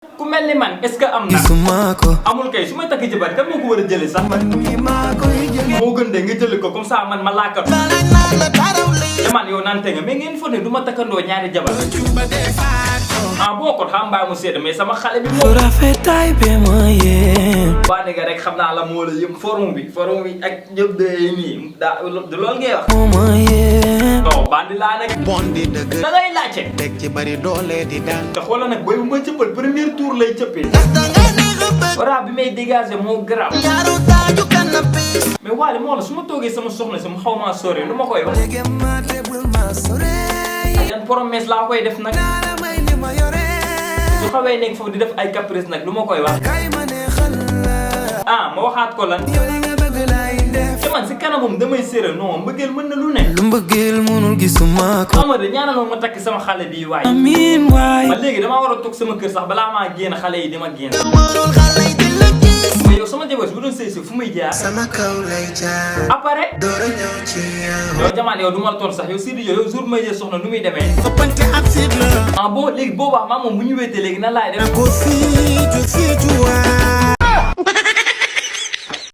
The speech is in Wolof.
ku mel ni man est-ce que am na amul kay su may takk jabar kan moo ko war a jëlee sax moo gën de nga jëli ko comme ça man ma laaka man yow nante nga mais ngeen foog ne du ma takkandoo ñaari jabar ah boo ko xam mbaa mu sedd mais sama xale bi moom waa nga rek xam naa la moo la yëpp forum bi ak ñëpp de nii daa du loolu ngay wax non bandi laa nag da ngay laajte teg ci bari doole di daan te xoolal nag booy bu ma cëppal premier tour lay cëppee wara bi may dégager moo garaaw mais waale moo la su ma toogee sama soxna si mu xaw maa sori lu ma koy wax yan promesse laa koy def nag su xawee nekk foofu di def ay caprice nag lu ma koy wax ah ma waxaat ko lan te man si kanamam damay séeréer non mbëggeel mën na lu ne lu mbëggeel mënul gisuma ko Amadou ñaanal ma takk sama xale bii waay amiin waay ma léegi damaa war a toog sama kër sax balaa maa génn xale yi di ma génn mais yow sama jabar bu doon sëy si fu muy jaar sama kaw lay jaar après door a ñëw ci yow yow jamaan yow du ma la toon sax yow Sidy yow jour may jël soxna nu muy demee foppante ab siid la ah bon léegi boobaa maa moom bu ñu wéetee léegi nan laay def ko fii ju